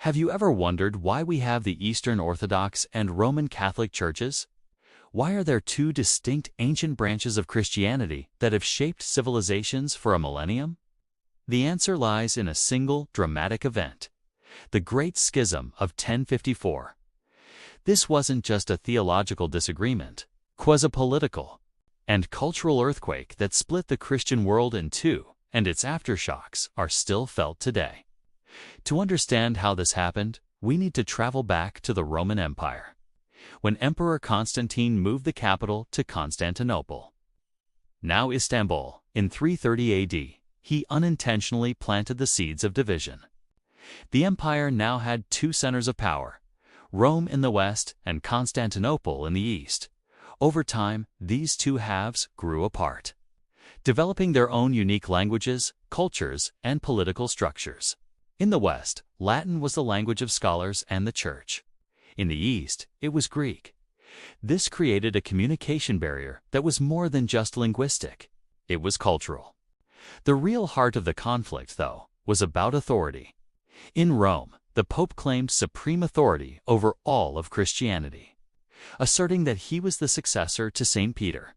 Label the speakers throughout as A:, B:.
A: Have you ever wondered why we have the Eastern Orthodox and Roman Catholic churches? Why are there two distinct ancient branches of Christianity that have shaped civilizations for a millennium? The answer lies in a single dramatic event, the Great Schism of 1054. This wasn't just a theological disagreement, 'twas a political and cultural earthquake that split the Christian world in two, and its aftershocks are still felt today. To understand how this happened, we need to travel back to the Roman Empire, when Emperor Constantine moved the capital to Constantinople, now Istanbul, in 330 AD. He unintentionally planted the seeds of division. The empire now had two centers of power, Rome in the west and Constantinople in the east. Over time, these two halves grew apart, developing their own unique languages, cultures, and political structures. In the west, Latin was the language of scholars and the church. In the east, it was Greek. This created a communication barrier that was more than just linguistic. It was cultural. The real heart of the conflict, though, was about authority. In Rome, the Pope claimed supreme authority over all of Christianity, asserting that he was the successor to St. Peter.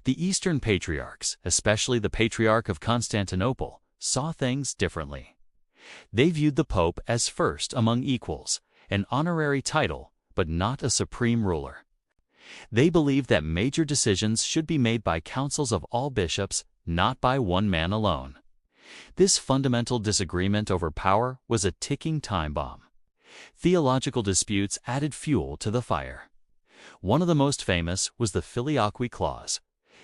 A: The Eastern patriarchs, especially the Patriarch of Constantinople, saw things differently. They viewed the Pope as first among equals, an honorary title, but not a supreme ruler. They believed that major decisions should be made by councils of all bishops, not by one man alone. This fundamental disagreement over power was a ticking time bomb. Theological disputes added fuel to the fire. One of the most famous was the Filioque clause.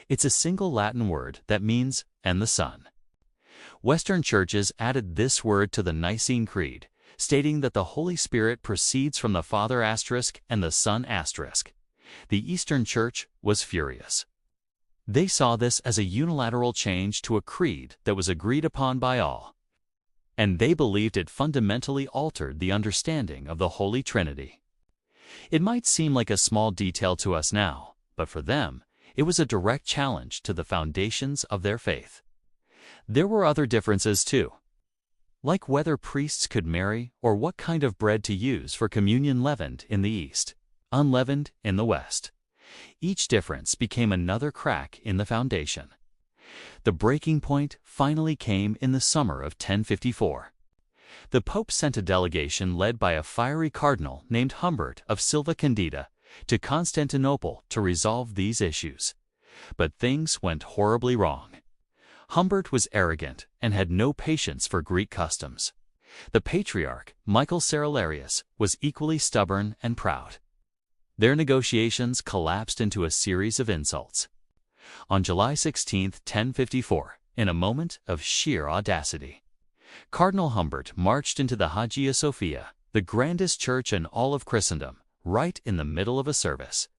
A: It's a single Latin word that means, "and the Son." Western churches added this word to the Nicene Creed, stating that the Holy Spirit proceeds from the Father and the Son. The Eastern Church was furious. They saw this as a unilateral change to a creed that was agreed upon by all, and they believed it fundamentally altered the understanding of the Holy Trinity. It might seem like a small detail to us now, but for them, it was a direct challenge to the foundations of their faith. There were other differences too, like whether priests could marry or what kind of bread to use for communion, leavened in the East, unleavened in the West. Each difference became another crack in the foundation. The breaking point finally came in the summer of 1054. The Pope sent a delegation led by a fiery cardinal named Humbert of Silva Candida to Constantinople to resolve these issues. But things went horribly wrong. Humbert was arrogant and had no patience for Greek customs. The Patriarch, Michael Cerularius, was equally stubborn and proud. Their negotiations collapsed into a series of insults. On July 16, 1054, in a moment of sheer audacity, Cardinal Humbert marched into the Hagia Sophia, the grandest church in all of Christendom, right in the middle of a service.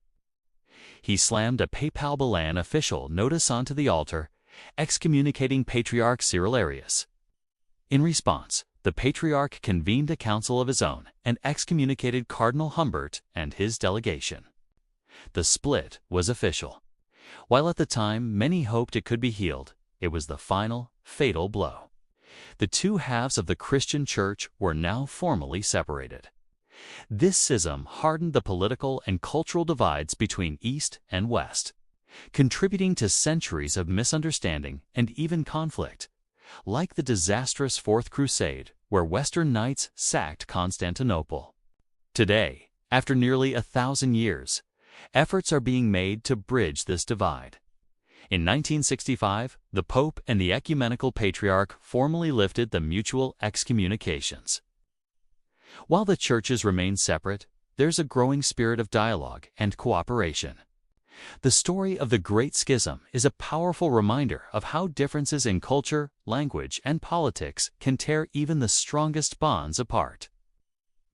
A: He slammed a papal Milan official notice onto the altar, excommunicating Patriarch Cerularius. In response, the Patriarch convened a council of his own and excommunicated Cardinal Humbert and his delegation. The split was official. While at the time many hoped it could be healed, it was the final, fatal blow. The two halves of the Christian Church were now formally separated. This schism hardened the political and cultural divides between East and West, contributing to centuries of misunderstanding and even conflict, like the disastrous Fourth Crusade, where Western knights sacked Constantinople. Today, after nearly 1,000 years, efforts are being made to bridge this divide. In 1965, the Pope and the Ecumenical Patriarch formally lifted the mutual excommunications. While the churches remain separate, there's a growing spirit of dialogue and cooperation. The story of the Great Schism is a powerful reminder of how differences in culture, language, and politics can tear even the strongest bonds apart.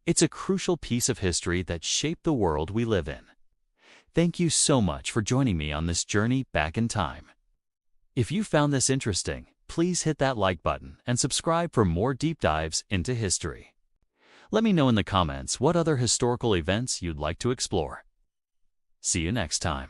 A: It's a crucial piece of history that shaped the world we live in. Thank you so much for joining me on this journey back in time. If you found this interesting, please hit that like button and subscribe for more deep dives into history. Let me know in the comments what other historical events you'd like to explore. See you next time.